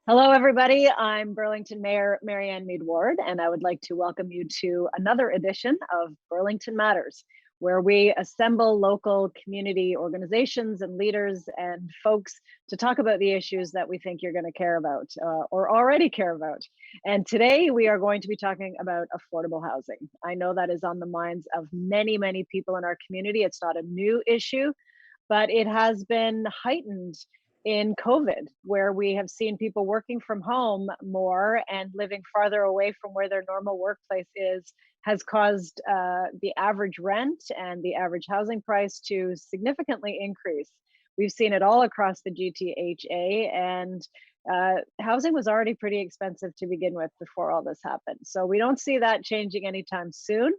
Hello, everybody. I'm Burlington Mayor Marianne Mead Ward, and I would like to welcome you to another edition of Burlington Matters, where we assemble local community organizations and leaders and folks to talk about the issues that we think you're going to care about or already care about. And today we are going to be talking about affordable housing. I know that is on the minds of many, many people in our community. It's not a new issue, but it has been heightened in COVID, where we have seen people working from home more and living farther away from where their normal workplace is, has caused the average rent and the average housing price to significantly increase. We've seen it all across the GTHA, and housing was already pretty expensive to begin with before all this happened. So we don't see that changing anytime soon.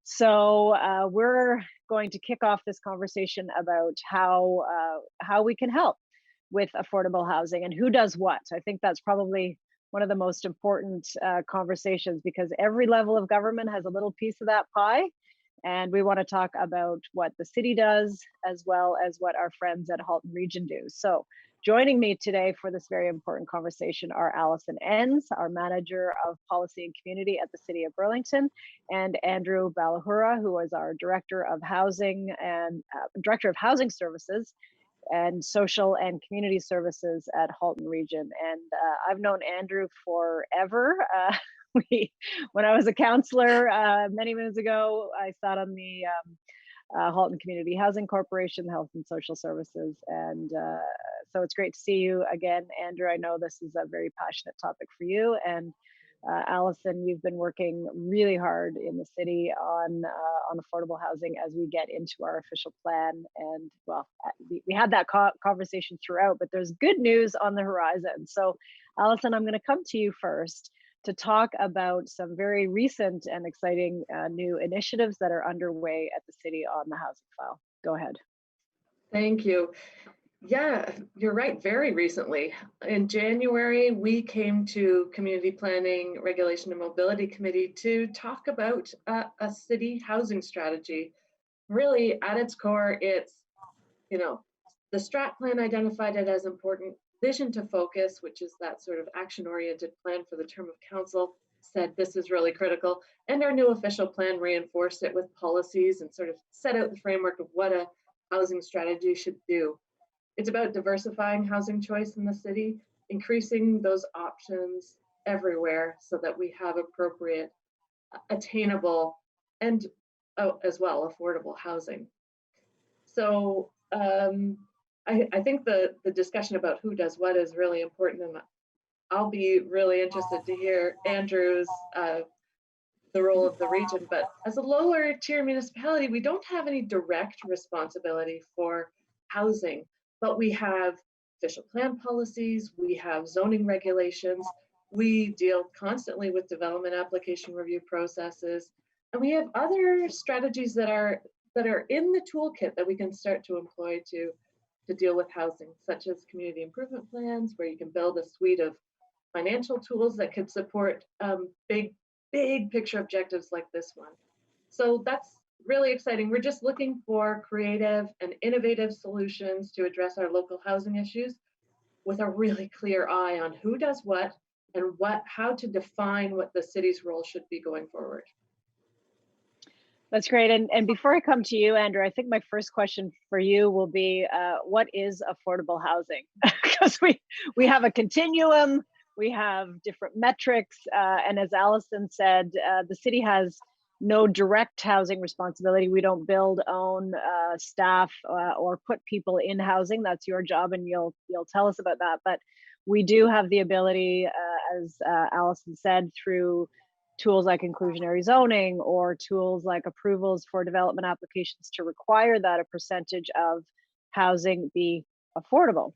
So we're going to kick off this conversation about how we can help with affordable housing and who does what. I think that's probably one of the most important conversations, because every level of government has a little piece of that pie. And we want to talk about what the city does, as well as what our friends at Halton Region do. So joining me today for this very important conversation are Allison Enns, our Manager of Policy and Community at the City of Burlington, and Andrew Balahura, who is our Director of Housing and Director of Housing Services and Social and Community Services at Halton Region. And I've known Andrew forever. When I was a counselor many moons ago, I sat on the Halton Community Housing Corporation, Health and Social Services. And so it's great to see you again, Andrew. I know this is a very passionate topic for you. And Allison, you've been working really hard in the city on affordable housing as we get into our official plan. And well, we had that conversation throughout, but there's good news on the horizon. So Allison, I'm going to come to you first to talk about some very recent and exciting new initiatives that are underway at the city on the housing file. Go ahead. Thank you. Yeah, you're right. Very recently, in January, we came to Community Planning, Regulation and Mobility Committee to talk about a city housing strategy. Really, at its core, it's, the strat plan identified it as important. Vision to focus, which is that sort of action-oriented plan for the term of council, said this is really critical. And our new official plan reinforced it with policies and sort of set out the framework of what a housing strategy should do. It's about diversifying housing choice in the city, increasing those options everywhere so that we have appropriate, attainable, and as well, affordable housing. So I think the discussion about who does what is really important, and I'll be really interested to hear Andrew's the role of the region. But as a lower tier municipality, we don't have any direct responsibility for housing. But we have official plan policies, we have zoning regulations, we deal constantly with development application review processes, and we have other strategies that are in the toolkit that we can start to employ to deal with housing, such as community improvement plans, where you can build a suite of financial tools that could support big picture objectives like this one. So that's really exciting. We're just looking for creative and innovative solutions to address our local housing issues with a really clear eye on who does what and how to define what the city's role should be going forward. That's great. And before I come to you, Andrew, I think my first question for you will be, what is affordable housing? Because we have a continuum, we have different metrics, and as Allison said, the city has no direct housing responsibility. We don't build, own, staff, or put people in housing. That's your job, and you'll tell us about that. But we do have the ability, as Allison said, through tools like inclusionary zoning or tools like approvals for development applications, to require that a percentage of housing be affordable.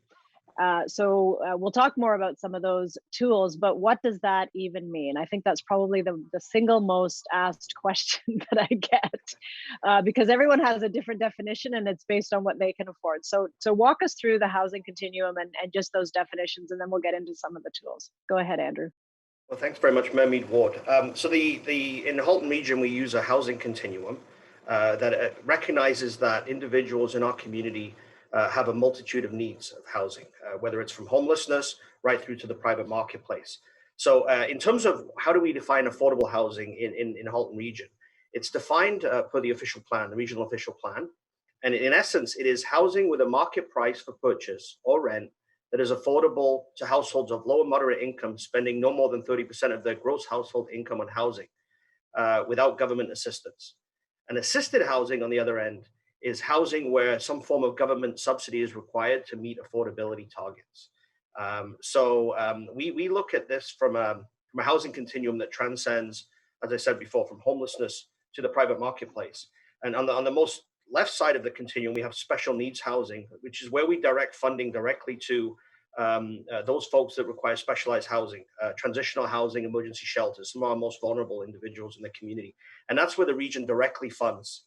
So we'll talk more about some of those tools, but what does that even mean? I think that's probably the single most asked question that I get, because everyone has a different definition and it's based on what they can afford. So walk us through the housing continuum and just those definitions, and then we'll get into some of the tools. Go ahead, Andrew. Well, thanks very much, Mayor Mead Ward. So in the Halton region, we use a housing continuum that recognizes that individuals in our community have a multitude of needs of housing, whether it's from homelessness right through to the private marketplace. So in terms of how do we define affordable housing in Halton Region, it's defined per the official plan, the regional official plan. And in essence, it is housing with a market price for purchase or rent that is affordable to households of low and moderate income, spending no more than 30% of their gross household income on housing without government assistance. And assisted housing, on the other end, is housing where some form of government subsidy is required to meet affordability targets. We look at this from a housing continuum that transcends, as I said before, from homelessness to the private marketplace. And on the most left side of the continuum, we have special needs housing, which is where we direct funding directly to those folks that require specialized housing, transitional housing, emergency shelters, some of our most vulnerable individuals in the community. And that's where the region directly funds.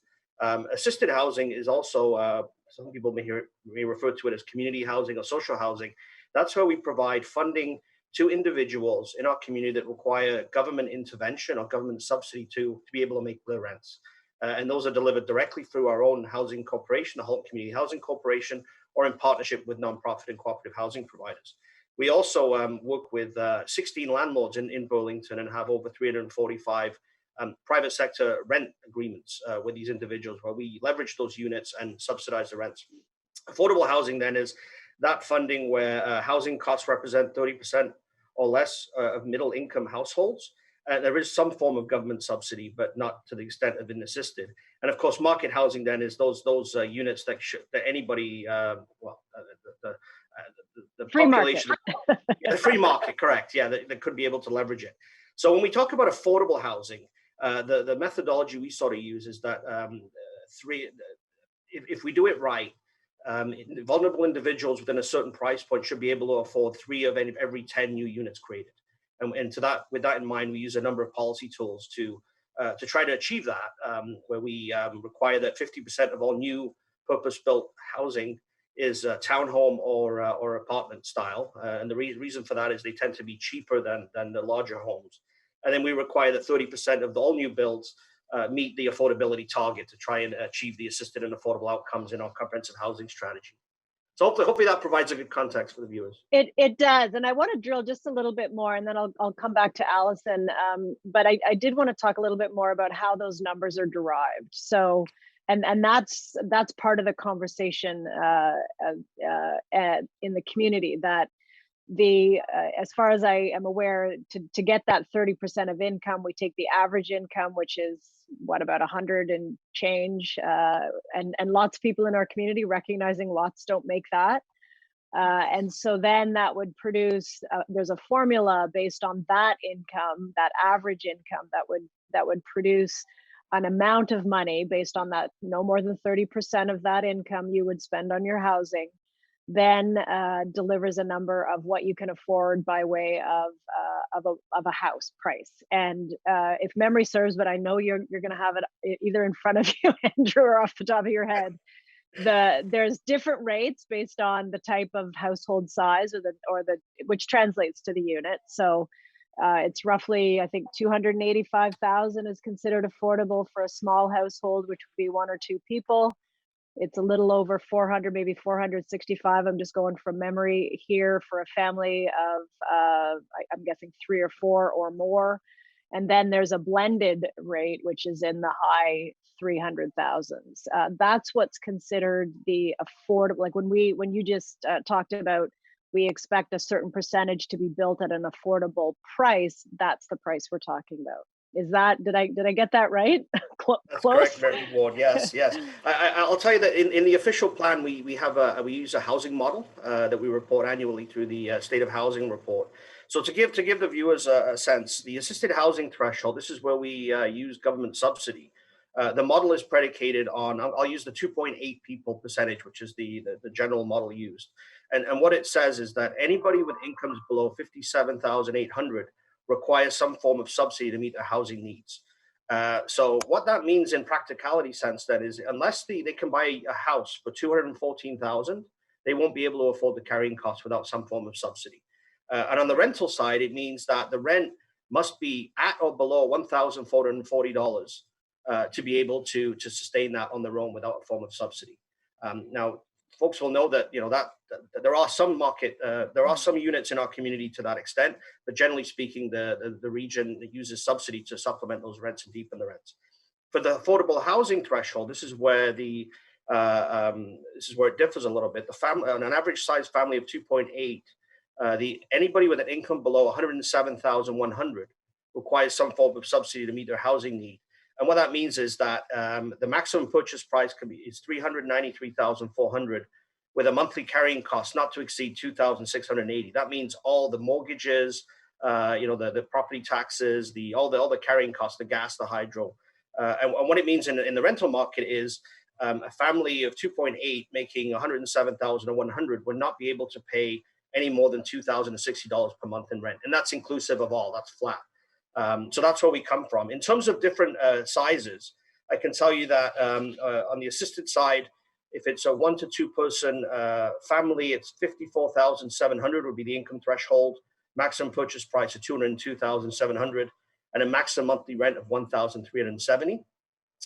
Assisted housing is also, some people may refer to it as community housing or social housing. That's where we provide funding to individuals in our community that require government intervention or government subsidy to be able to make their rents. And those are delivered directly through our own housing corporation, the Halton Community Housing Corporation, or in partnership with nonprofit and cooperative housing providers. We also work with 16 landlords in Burlington and have over 345 private sector rent agreements with these individuals where we leverage those units and subsidize the rents. Affordable housing then is that funding where housing costs represent 30% or less of middle income households. There is some form of government subsidy, but not to the extent of being assisted. And of course, market housing then is those units that anybody, the free population, market. the free market, correct? Yeah, that could be able to leverage it. So when we talk about affordable housing, the methodology we sort of use is that if we do it right, vulnerable individuals within a certain price point should be able to afford 3 of every 10 new units created. And with that in mind, we use a number of policy tools to try to achieve that, where we require that 50% of all new purpose-built housing is townhome or apartment style. And the reason for that is they tend to be cheaper than the larger homes. And then we require that 30% of all new builds meet the affordability target to try and achieve the assisted and affordable outcomes in our comprehensive housing strategy. So hopefully that provides a good context for the viewers. It does, and I want to drill just a little bit more, and then I'll come back to Allison. But I did want to talk a little bit more about how those numbers are derived. So, and that's part of the conversation in the community, that as far as I am aware, to get that 30% of income, we take the average income, which is about 100 and change, and lots of people in our community recognizing lots don't make that, and so then that would produce. There's a formula based on that income, that average income, that would produce an amount of money based on that. No more than 30% of that income you would spend on your housing, then delivers a number of what you can afford by way of a house price. And if memory serves, but I know you're going to have it either in front of you, Andrew, or off the top of your head, there's different rates based on the type of household size or the which translates to the unit. So it's roughly, I think, 285,000 is considered affordable for a small household, which would be 1 or 2 people. It's a little over 400, maybe 465. I'm just going from memory here, for a family of, I'm guessing 3 or 4 or more. And then there's a blended rate, which is in the high 300,000s. That's what's considered the affordable. Like when you just talked about, we expect a certain percentage to be built at an affordable price. That's the price we're talking about. Is that, did I get that right? That's correct, Mary Ward. Yes. I'll tell you that in the official plan, we use a housing model that we report annually through the State of Housing report. So to give the viewers a sense, the assisted housing threshold, this is where we use government subsidy. The model is predicated on, I'll use the 2.8 people percentage, which is the general model used. And what it says is that anybody with incomes below 57,800 requires some form of subsidy to meet their housing needs. So what that means in practicality sense then is, unless they can buy a house for $214,000, they won't be able to afford the carrying costs without some form of subsidy. And on the rental side, it means that the rent must be at or below $1,440 to be able to sustain that on their own without a form of subsidy. Now, folks will know that, that there are some some units in our community to that extent, but generally speaking, the region uses subsidy to supplement those rents and deepen the rents. For the affordable housing threshold, this is where it differs a little bit. The family, on an average size family of 2.8, anybody with an income below 107,100 requires some form of subsidy to meet their housing need. And what that means is that the maximum purchase price is $393,400, with a monthly carrying cost not to exceed $2,680. That means all the mortgages, the property taxes, all the carrying costs, the gas, the hydro. And what it means in the rental market is a family of 2.8 making 107,100 would not be able to pay any more than $2,060 per month in rent, and that's inclusive of all. That's flat. So that's where we come from. In terms of different sizes, I can tell you that on the assisted side, if it's a 1 to 2 person family, it's 54,700 would be the income threshold, maximum purchase price of 202,700, and a maximum monthly rent of 1,370.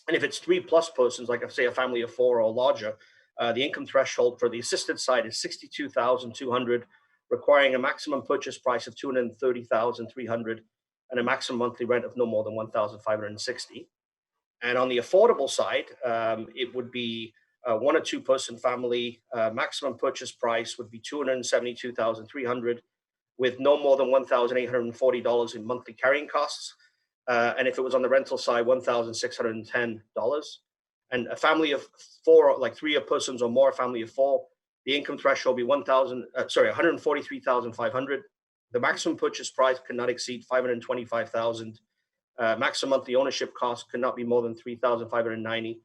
And if it's 3+ persons, like I say, a family of 4 or larger, the income threshold for the assisted side is 62,200, requiring a maximum purchase price of 230,300 and a maximum monthly rent of no more than 1,560. And on the affordable side, it would be a 1 or 2 person family. Maximum purchase price would be 272,300, with no more than $1,840 in monthly carrying costs. And if it was on the rental side, $1,610. And a family of 4, like 3 persons or more, a family of 4, the income threshold will be $143,500. The maximum purchase price cannot exceed $525,000. Maximum monthly ownership cost cannot be more than $3,590.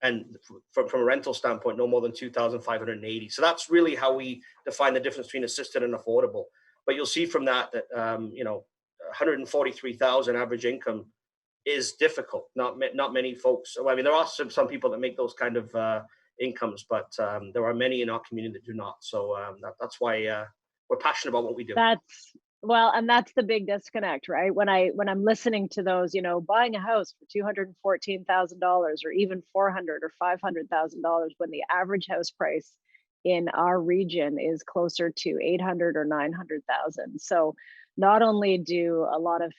And from a rental standpoint, no more than $2,580. So that's really how we define the difference between assisted and affordable. But you'll see from that $143,000 average income is difficult. Not many folks. I mean, there are some people that make those kind of incomes, but there are many in our community that do not. So that's why we're passionate about what we do. And that's the big disconnect, right? When I'm listening to those, buying a house for $214,000 or even $400,000 or $500,000, when the average house price in our region is closer to $800,000 or $900,000. So not only do a lot of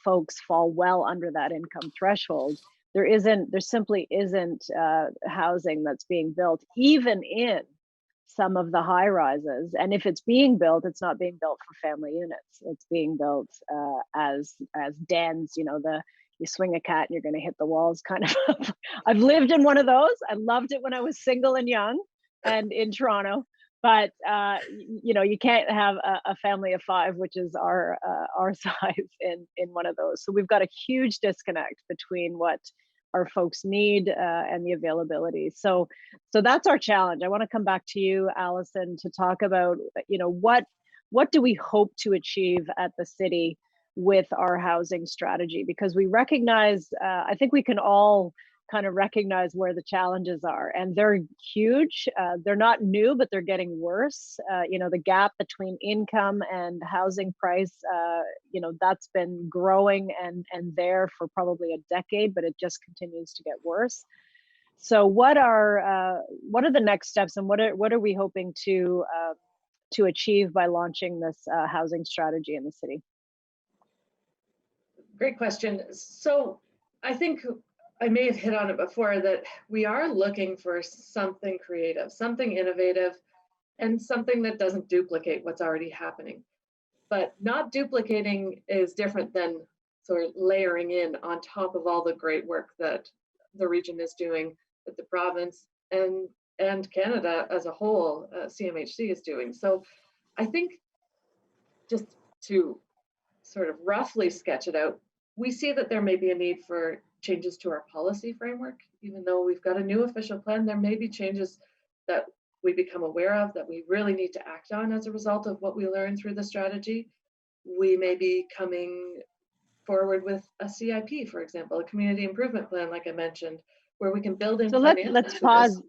folks fall well under that income threshold, there simply isn't housing that's being built, even in some of the high rises. And if it's being built, it's not being built for family units. It's being built as dens. You swing a cat and you're going to hit the walls kind of. I've lived in one of those. I loved it when I was single and young and in Toronto. But you can't have a family of 5, which is our size, in one of those. So we've got a huge disconnect between what our folks need and the availability. So that's our challenge. I want to come back to you, Allison, to talk about what do we hope to achieve at the city with our housing strategy, because we recognize, I think we can all kind of recognize where the challenges are, and they're huge. They're not new, but they're getting worse. The gap between income and housing price, that's been growing and there for probably a decade, but it just continues to get worse. So what are the next steps, and what are we hoping to achieve by launching this housing strategy in the city? Great question. So I think I may have hit on it before, that we are looking for something creative, something innovative, and something that doesn't duplicate what's already happening. But not duplicating is different than sort of layering in on top of all the great work that the region is doing, that the province and Canada as a whole, CMHC, is doing. So I think, just to sort of roughly sketch it out, we see that there may be a need for changes to our policy framework. Even though we've got a new official plan, there may be changes that we become aware of that we really need to act on as a result of what we learn through the strategy. We may be coming forward with a CIP, for example, a community improvement plan, like I mentioned, where we can build in. So let's pause.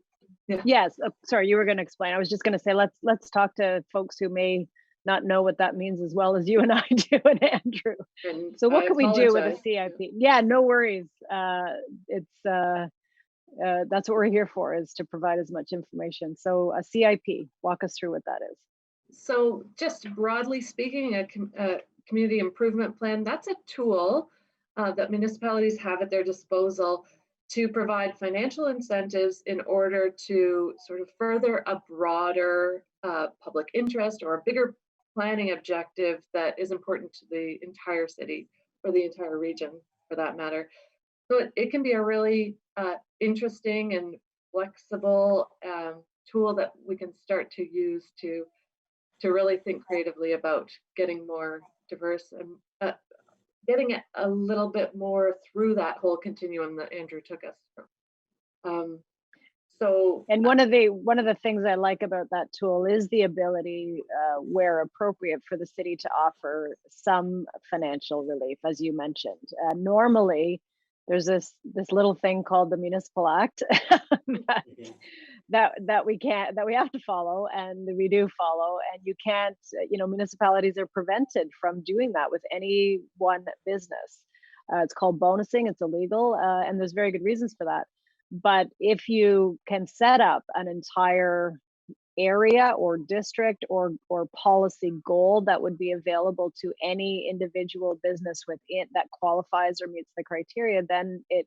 Yeah. Yes, sorry, you were going to explain. I was just going to say, let's talk to folks who may not know what that means as well as you and I do, and Andrew. So what can we do with a CIP? Yeah, no worries. That's what we're here for, is to provide as much information. So a CIP, walk us through what that is. So just broadly speaking, a community improvement plan, that's a tool that municipalities have at their disposal to provide financial incentives in order to sort of further a broader public interest or a bigger planning objective that is important to the entire city or the entire region for that matter. So it can be a really interesting and flexible tool that we can start to use to really think creatively about getting more diverse and getting it a little bit more through that whole continuum that Andrew took us through. And one of the things I like about that tool is the ability, where appropriate, for the city to offer some financial relief, as you mentioned. Normally, there's this little thing called the Municipal Act that we have to follow, and we do follow, and you can't, municipalities are prevented from doing that with any one business. It's called bonusing, it's illegal, and there's very good reasons for that. But if you can set up an entire area or district or policy goal that would be available to any individual business within that qualifies or meets the criteria, then it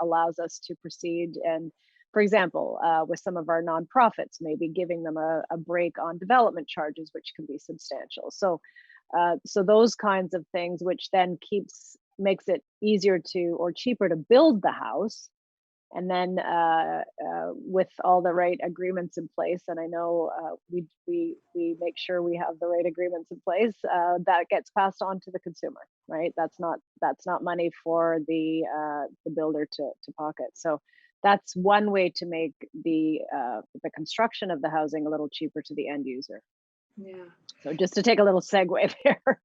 allows us to proceed. And for example, with some of our nonprofits, maybe giving them a break on development charges, which can be substantial. So those kinds of things, which then makes it easier to or cheaper to build the house. And then with all the right agreements in place, and I know we make sure we have the right agreements in place, that gets passed on to the consumer, right? That's not money for the builder to pocket. So that's one way to make the construction of the housing a little cheaper to the end user. Yeah. So just to take a little segue there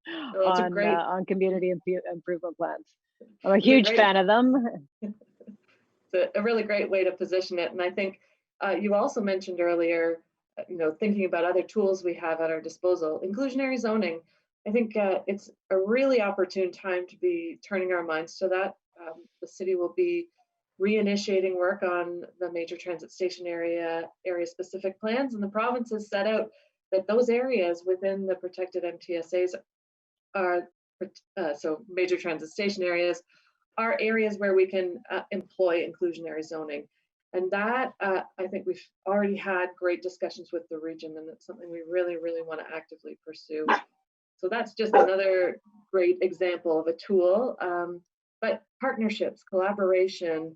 on community improvement plans. I'm a huge fan of them. A really great way to position it. And I think you also mentioned earlier, thinking about other tools we have at our disposal, inclusionary zoning. I think it's a really opportune time to be turning our minds to that. The city will be reinitiating work on the major transit station area specific plans, and the province has set out that those areas within the protected MTSAs are, so major transit station areas, are areas where we can employ inclusionary zoning. And that, I think we've already had great discussions with the region, and it's something we really, really want to actively pursue. So that's just another great example of a tool. But partnerships, collaboration,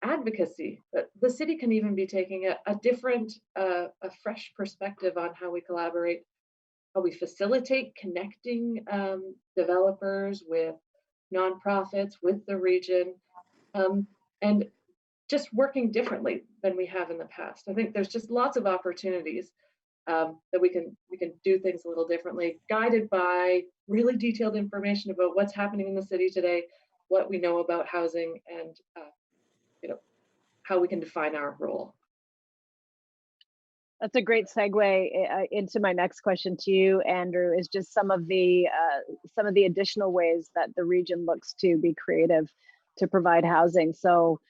advocacy. The city can even be taking a different, a fresh perspective on how we collaborate, how we facilitate connecting developers with nonprofits, with the region, and just working differently than we have in the past. I think there's just lots of opportunities that we can do things a little differently, guided by really detailed information about what's happening in the city today, what we know about housing, and how we can define our role. That's a great segue into my next question to you, Andrew, is just some of the additional ways that the region looks to be creative to provide housing. So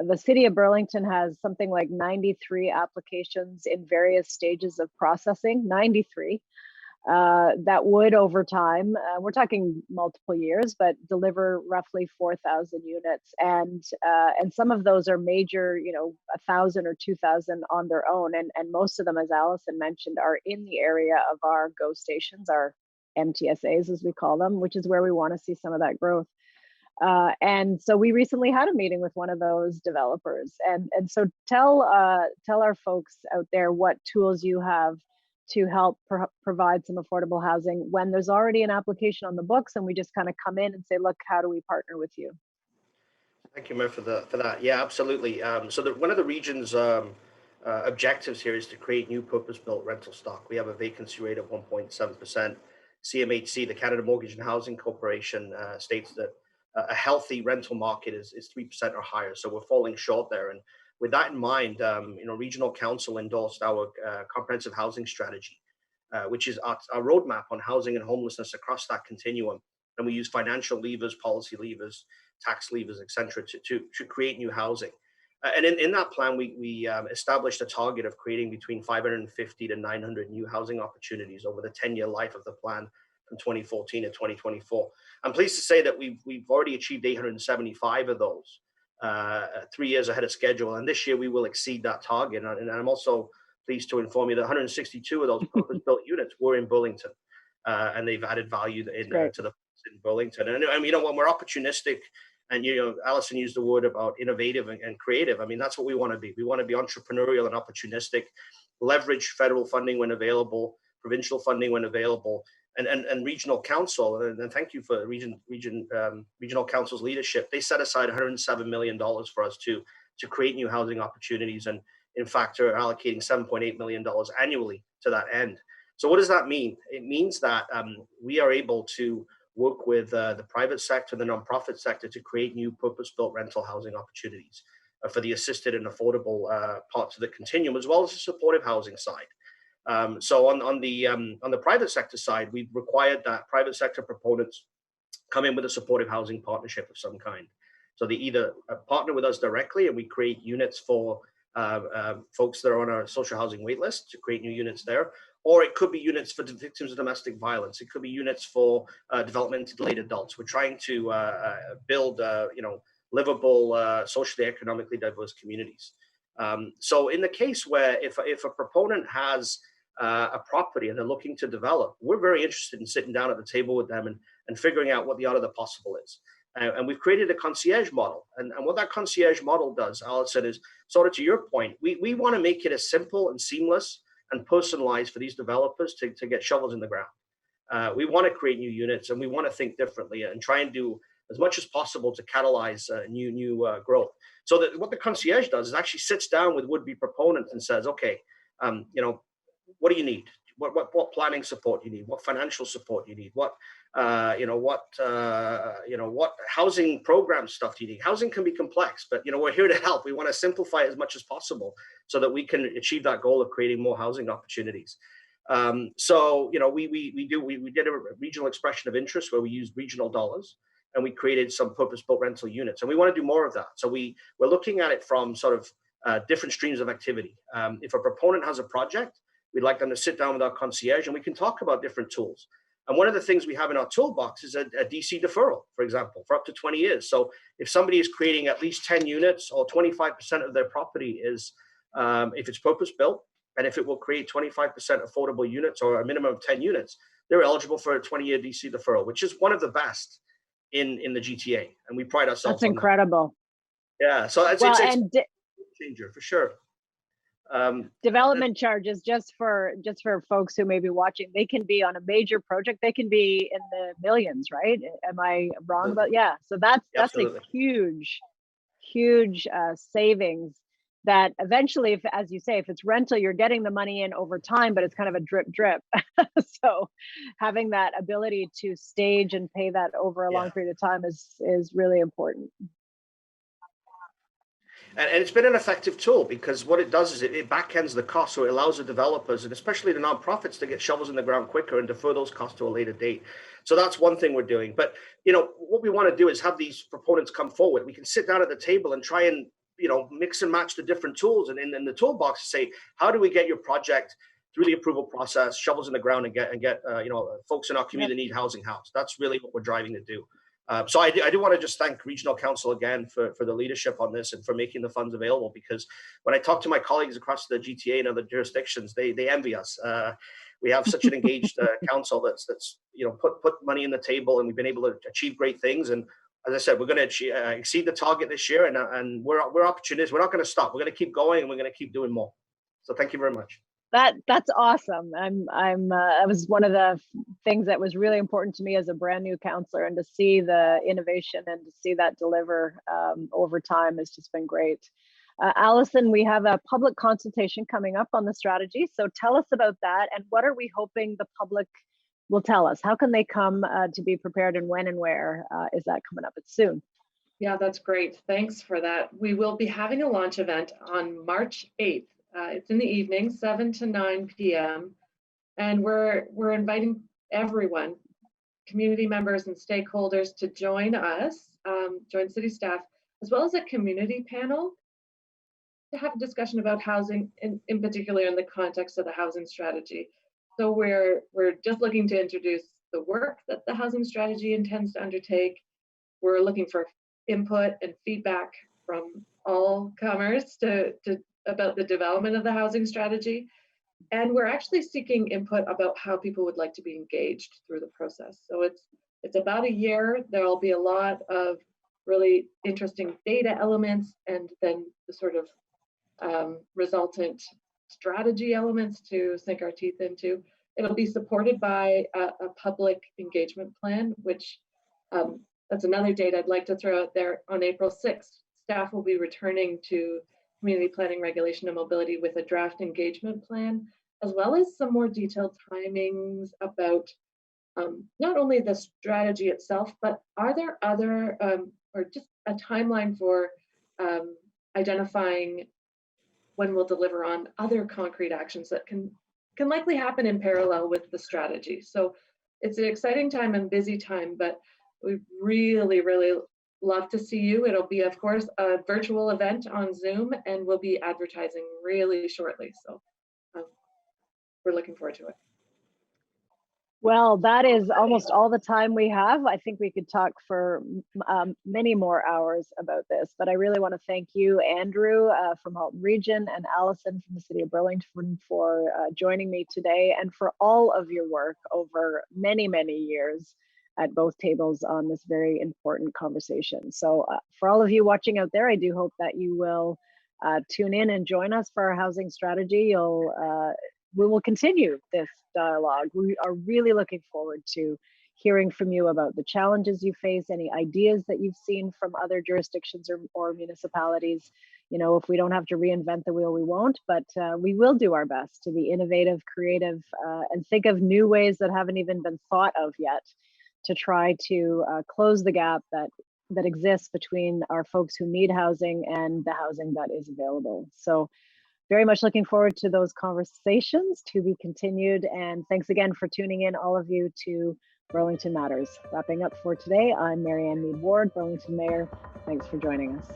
the city of Burlington has something like 93 applications in various stages of processing, 93, that would over time, we're talking multiple years, but deliver roughly 4,000 units. And some of those are major, 1,000 or 2,000 on their own. And most of them, as Allison mentioned, are in the area of our GO stations, our MTSAs, as we call them, which is where we want to see some of that growth. And so we recently had a meeting with one of those developers. And so tell our folks out there what tools you have to help provide some affordable housing when there's already an application on the books and we just kind of come in and say, look, how do we partner with you? Thank you, Mer, for that. Yeah, absolutely. So one of the region's objectives here is to create new purpose-built rental stock. We have a vacancy rate of 1.7%. CMHC, the Canada Mortgage and Housing Corporation, states that a healthy rental market is 3% or higher. So we're falling short there. And with that in mind, Regional Council endorsed our comprehensive housing strategy, which is our roadmap on housing and homelessness across that continuum. And we use financial levers, policy levers, tax levers, et cetera, to create new housing. And in that plan, we established a target of creating between 550 to 900 new housing opportunities over the 10-year life of the plan from 2014 to 2024. I'm pleased to say that we've already achieved 875 of those, 3 years ahead of schedule. And this year we will exceed that target. And I'm also pleased to inform you that 162 of those purpose-built units were in Burlington, and they've added value to the in Burlington. And you know, when we're opportunistic, and you know, Alison used the word about innovative and creative. I mean, that's what we want to be. We want to be entrepreneurial and opportunistic, leverage federal funding when available, provincial funding when available, and regional council. And thank you for regional council's leadership. They set aside $107 million for us to create new housing opportunities, and in fact are allocating $7.8 million annually to that end. So what does that mean? It means that we are able to work with the private sector, the nonprofit sector, to create new purpose-built rental housing opportunities for the assisted and affordable parts of the continuum, as well as the supportive housing side. So on the private sector side, we've required that private sector proponents come in with a supportive housing partnership of some kind. So they either partner with us directly, and we create units for folks that are on our social housing wait list to create new units there, or it could be units for victims of domestic violence. It could be units for developmentally delayed adults. We're trying to build, livable, socially, economically diverse communities. So in the case where if a proponent has a property and they're looking to develop, we're very interested in sitting down at the table with them and figuring out what the art of the possible is. And we've created a concierge model. And what that concierge model does, Alison, is sort of to your point, we want to make it as simple and seamless and personalized for these developers to get shovels in the ground. We want to create new units, and we want to think differently and try and do as much as possible to catalyze new growth. So that what the concierge does is actually sits down with would-be proponents and says, okay, what do you need? What planning support you need? What financial support you need? What housing program stuff do you need? Housing can be complex, but we're here to help. We want to simplify it as much as possible so that we can achieve that goal of creating more housing opportunities. So we did a regional expression of interest where we used regional dollars, and we created some purpose-built rental units, and we want to do more of that. So we're looking at it from sort of different streams of activity. If a proponent has a project, we'd like them to sit down with our concierge, and we can talk about different tools. And one of the things we have in our toolbox is a DC deferral, for example, for up to 20 years. So if somebody is creating at least 10 units or 25% of their property is, if it's purpose-built, and if it will create 25% affordable units or a minimum of 10 units, they're eligible for a 20-year DC deferral, which is one of the best in the GTA. And we pride ourselves on that. That's incredible. Yeah, so it's a changer for sure. Development charges, just for folks who may be watching, they can be on a major project, they can be in the millions, right? Am I wrong about? Yeah, so that's a huge savings that eventually, if, as you say, if it's rental, you're getting the money in over time, but it's kind of a drip. So having that ability to stage and pay that over a long period of time is really important. And it's been an effective tool, because what it does is it backends the cost, so it allows the developers and especially the nonprofits to get shovels in the ground quicker and defer those costs to a later date. So that's one thing we're doing. But what we want to do is have these proponents come forward. We can sit down at the table and try and mix and match the different tools and in the toolbox to say, how do we get your project through the approval process, shovels in the ground, and get folks in our community need housing housed. That's really what we're driving to do. So I do want to just thank Regional Council again for the leadership on this and for making the funds available, because when I talk to my colleagues across the GTA and other jurisdictions, they envy us. We have such an engaged council that's put money in the table, and we've been able to achieve great things. And as I said, we're going to exceed the target this year, and we're opportunists. We're not going to stop. We're going to keep going, and we're going to keep doing more. So thank you very much. That's awesome. That was one of the things that was really important to me as a brand new counselor, and to see the innovation and to see that deliver over time has just been great. Alison, we have a public consultation coming up on the strategy. So tell us about that, and what are we hoping the public will tell us? How can they come to be prepared, and when and where is that coming up? It's soon. Yeah, that's great. Thanks for that. We will be having a launch event on March 8th. It's in the evening, 7 to 9 p.m. And we're inviting everyone, community members and stakeholders, to join us, join city staff, as well as a community panel to have a discussion about housing, in particular in the context of the housing strategy. So we're just looking to introduce the work that the housing strategy intends to undertake. We're looking for input and feedback from all comers about the development of the housing strategy. And we're actually seeking input about how people would like to be engaged through the process. So it's about a year. There'll be a lot of really interesting data elements and then the sort of resultant strategy elements to sink our teeth into. It'll be supported by a public engagement plan, which that's another date I'd like to throw out there. On April 6th, staff will be returning to Community Planning, Regulation and Mobility with a draft engagement plan, as well as some more detailed timings about not only the strategy itself, but are there other, or just a timeline for identifying when we'll deliver on other concrete actions that can likely happen in parallel with the strategy. So it's an exciting time and busy time, but we really, really love to see you. It'll be, of course, a virtual event on Zoom, and we'll be advertising really shortly. So we're looking forward to it. Well, that is almost all the time we have. I think we could talk for many more hours about this, but I really want to thank you, Andrew from Halton Region, and Allison from the City of Burlington for joining me today, and for all of your work over many, many years at both tables on this very important conversation. So for all of you watching out there, I do hope that you will tune in and join us for our housing strategy. We will continue this dialogue. We are really looking forward to hearing from you about the challenges you face, any ideas that you've seen from other jurisdictions or municipalities. You know, if we don't have to reinvent the wheel, we won't, but we will do our best to be innovative, creative, and think of new ways that haven't even been thought of yet to try to close the gap that exists between our folks who need housing and the housing that is available. So very much looking forward to those conversations to be continued. And thanks again for tuning in, all of you, to Burlington Matters. Wrapping up for today, I'm Marianne Mead Ward, Burlington Mayor. Thanks for joining us.